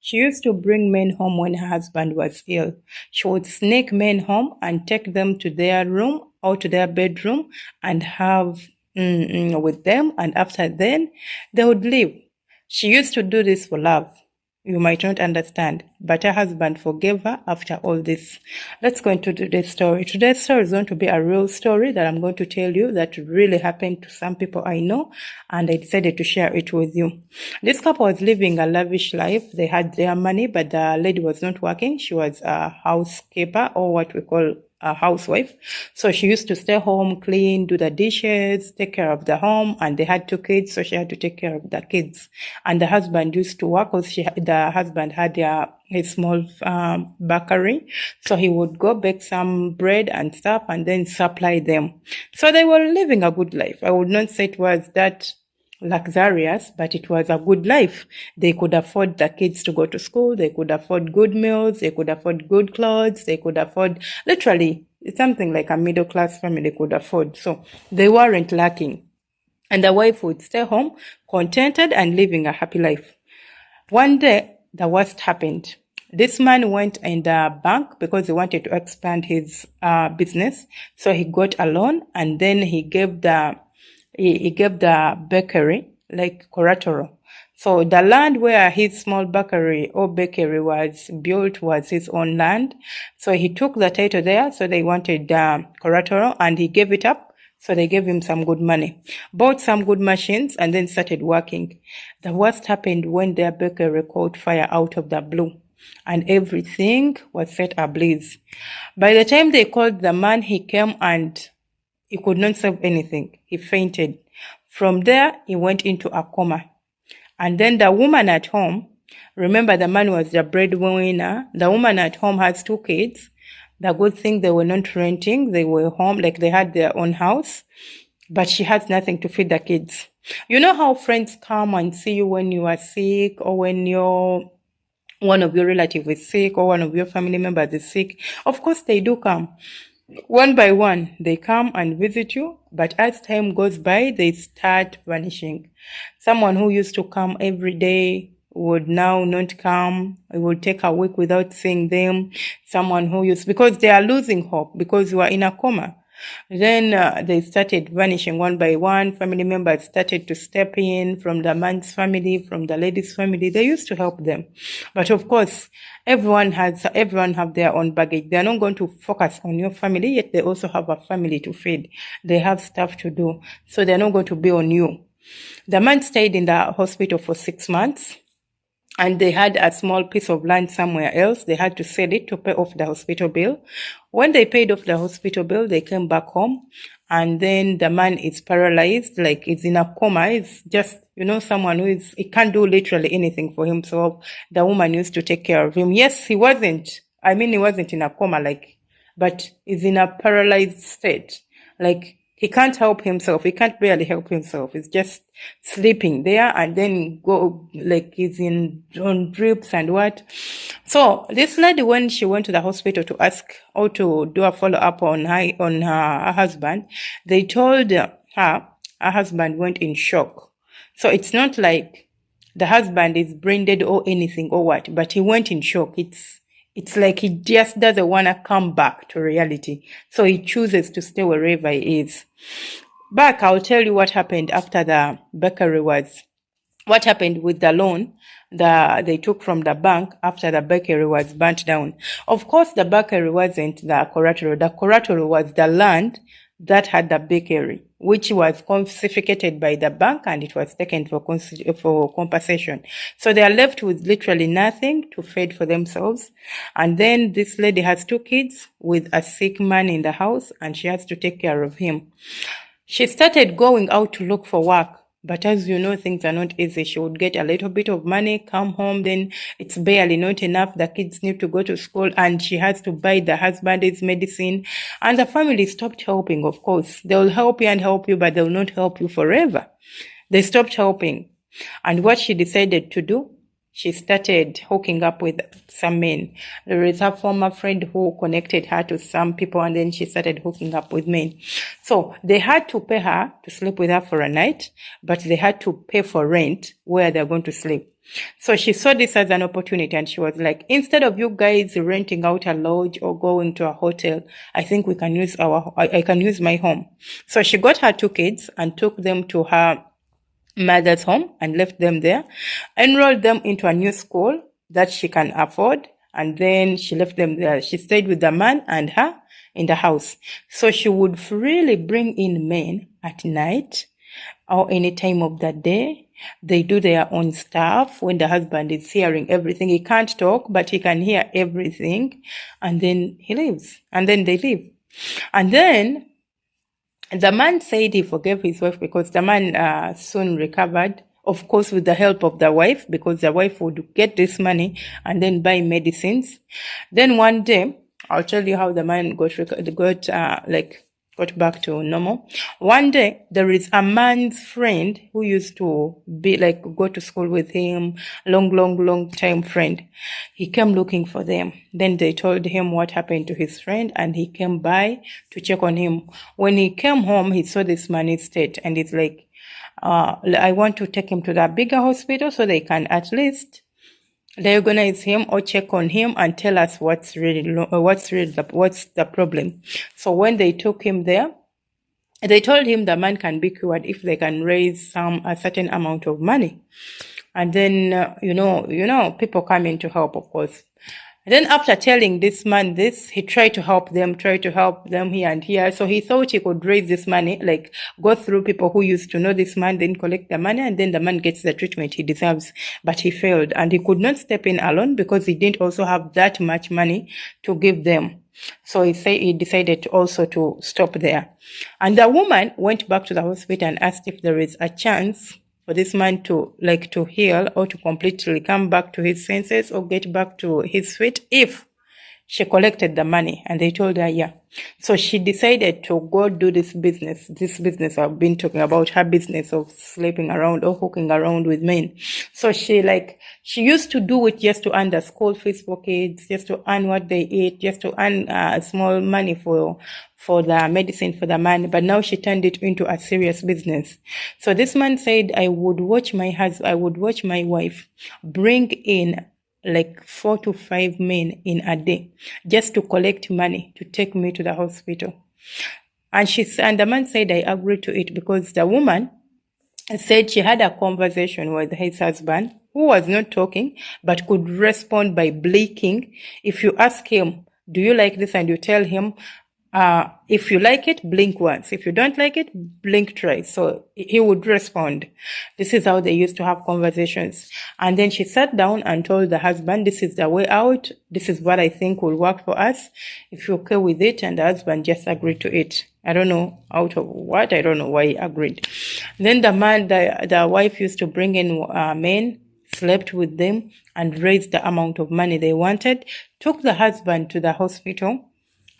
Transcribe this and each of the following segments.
She used to bring men home when her husband was ill. She would sneak men home and take them to their room or to their bedroom and have with them, and after then they would leave. She used to do this for love. You might not understand, but her husband forgave her after all this. Let's go into today's story. Today's story is going to be a real story that I'm going to tell you that really happened to some people I know, and I decided to share it with you. This couple was living a lavish life. They had their money, but the lady was not working. She was a housekeeper, or what we call a housewife. So she used to stay home, clean, do the dishes, take care of the home, and they had 2 kids, so she had to take care of the kids. And the husband used to work because the husband had a small bakery, so he would go bake some bread and stuff and then supply them. So they were living a good life. I would not say it was that luxurious, but it was a good life. They could afford the kids to go to school, they could afford good meals, they could afford good clothes, they could afford literally something like a middle class family could afford. So they weren't lacking. And the wife would stay home contented and living a happy life. One day, the worst happened. This man went in the bank because he wanted to expand his business. So he got a loan, and then he gave the bakery like collateral. So the land where his small bakery was built was his own land. So he took the title there. So they wanted collateral, and he gave it up. So they gave him some good money, bought some good machines, and then started working. The worst happened when their bakery caught fire out of the blue, and everything was set ablaze. By the time they called the man, he came and he could not solve anything. He fainted. From there, he went into a coma. And then the woman at home, remember the man was the breadwinner. The woman at home has 2 kids. The good thing, they were not renting. They were home, like they had their own house. But she has nothing to feed the kids. You know how friends come and see you when you are sick, or when one of your relatives is sick, or one of your family members is sick? Of course, they do come. One by one, they come and visit you, but as time goes by, they start vanishing. Someone who used to come every day would now not come. It would take a week without seeing them. Someone who because they are losing hope, because you are in a coma. Then they started vanishing one by one. Family members started to step in from the man's family, from the lady's family. They used to help them. But of course, everyone have their own baggage. They are not going to focus on your family, yet they also have a family to feed. They have stuff to do. So they're not going to be on you. The man stayed in the hospital for 6 months. And they had a small piece of land somewhere else. They had to sell it to pay off the hospital bill. When they paid off the hospital bill, they came back home. And then the man is paralyzed, like he's in a coma. It's just, someone he can't do literally anything for himself. The woman used to take care of him. Yes, he wasn't in a coma, but he's in a paralyzed state. He can't help himself. He can't barely help himself. He's just sleeping there, and then he's on drips and what. So this lady, when she went to the hospital to ask or to do a follow-up on her husband, they told her husband went in shock. So it's not like the husband is brain dead or anything or what, but he went in shock. It's like he just doesn't want to come back to reality. So he chooses to stay wherever he is. Back, I'll tell you what happened after the bakery what happened with the loan that they took from the bank after the bakery was burnt down. Of course, the bakery wasn't the collateral. The collateral was the land that had the bakery, which was confiscated by the bank, and it was taken for compensation. So they are left with literally nothing to feed for themselves. And then this lady has 2 kids with a sick man in the house, and she has to take care of him. She started going out to look for work. But as you know, things are not easy. She would get a little bit of money, come home, then it's barely not enough. The kids need to go to school, and she has to buy the husband his medicine. And the family stopped helping, of course. They'll help you, but they'll not help you forever. They stopped helping. And what she decided to do, she started hooking up with some men. There is a former friend who connected her to some people, and then she started hooking up with men. So they had to pay her to sleep with her for a night, but they had to pay for rent where they're going to sleep. So she saw this as an opportunity, and she was like, instead of you guys renting out a lodge or going to a hotel, I think we can use I can use my home. So she got her 2 kids and took them to her mother's home and left them there, enrolled them into a new school that she can afford, and then she left them there. She stayed with the man and her in the house. So she would freely bring in men at night or any time of the day. They do their own stuff when the husband is hearing everything. He can't talk, but he can hear everything. And then he leaves. And then they leave. And then the man said he forgave his wife because the man soon recovered, of course, with the help of the wife, because the wife would get this money and then buy medicines. Then one day, I'll tell you how the man got back to normal. One day, there is a man's friend who used to go to school with him, long time friend. He came looking for them. Then they told him what happened to his friend, and he came by to check on him. When he came home, he saw this man's state, and it's like, I want to take him to the bigger hospital so they can at least diagnose him or check on him and tell us what's the problem. So when they took him there, they told him the man can be cured if they can raise a certain amount of money. And then people come in to help, of course. And then after telling this man this, he tried to help them here and here. So he thought he could raise this money, go through people who used to know this man, then collect the money, and then the man gets the treatment he deserves. But he failed, and he could not step in alone because he didn't also have that much money to give them. So he decided also to stop there. And the woman went back to the hospital and asked if there is a chance for this man to heal or to completely come back to his senses or get back to his feet if she collected the money. And they told her, yeah. So she decided to go do this business I've been talking about, her business of sleeping around or hooking around with men. So she used to do it just to earn the school fees for kids, just to earn what they eat, just to earn small money for the medicine for the man. But now she turned it into a serious business. So this man said, I would watch my wife bring in 4 to 5 men in a day just to collect money to take me to the hospital. And the man said, I agreed to it because the woman said she had a conversation with his husband who was not talking but could respond by blinking. If you ask him, do you like this? And you tell him, if you like it, blink once. If you don't like it, blink twice. So he would respond. This is how they used to have conversations. And then she sat down and told the husband, this is the way out. This is what I think will work for us. If you're okay with it. And the husband just agreed to it. I don't know out of what. I don't know why he agreed. Then the wife used to bring in men, slept with them, and raised the amount of money they wanted, took the husband to the hospital,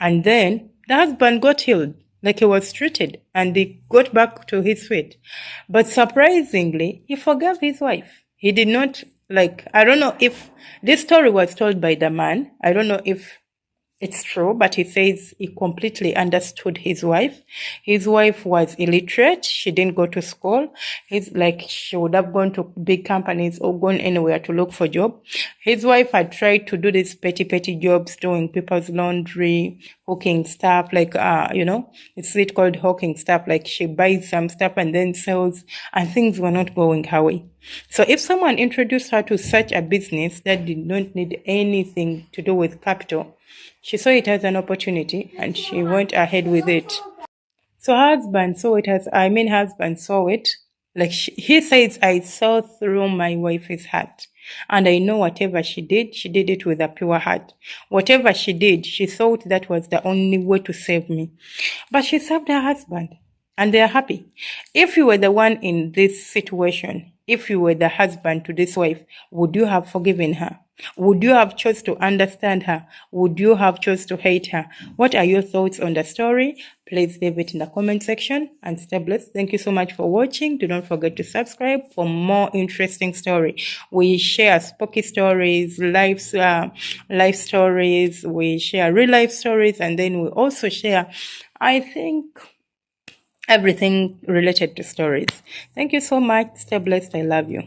and then the husband got healed, he was treated, and he got back to his feet. But surprisingly, he forgave his wife. He did not, I don't know if this story was told by the man. I don't know if it's true, but he says he completely understood his wife. His wife was illiterate. She didn't go to school. She would have gone to big companies or gone anywhere to look for a job. His wife had tried to do these petty jobs, doing people's laundry, hooking stuff, it's called hooking stuff. She buys some stuff and then sells, and things were not going her way. So if someone introduced her to such a business that did not need anything to do with capital, she saw it as an opportunity and she went ahead with it. So husband saw it. He says, I saw through my wife's heart. And I know whatever she did it with a pure heart. Whatever she did, she thought that was the only way to save me. But she served her husband. And they are happy. If you were the one in this situation, if you were the husband to this wife, would you have forgiven her? Would you have chose to understand her? Would you have chose to hate her? What are your thoughts on the story? Please leave it in the comment section and stay blessed. Thank you so much for watching. Do not forget to subscribe for more interesting story. We share spooky stories, life stories. We share real life stories, and then we also share, I think, everything related to stories. Thank you so much. Stay blessed. I love you.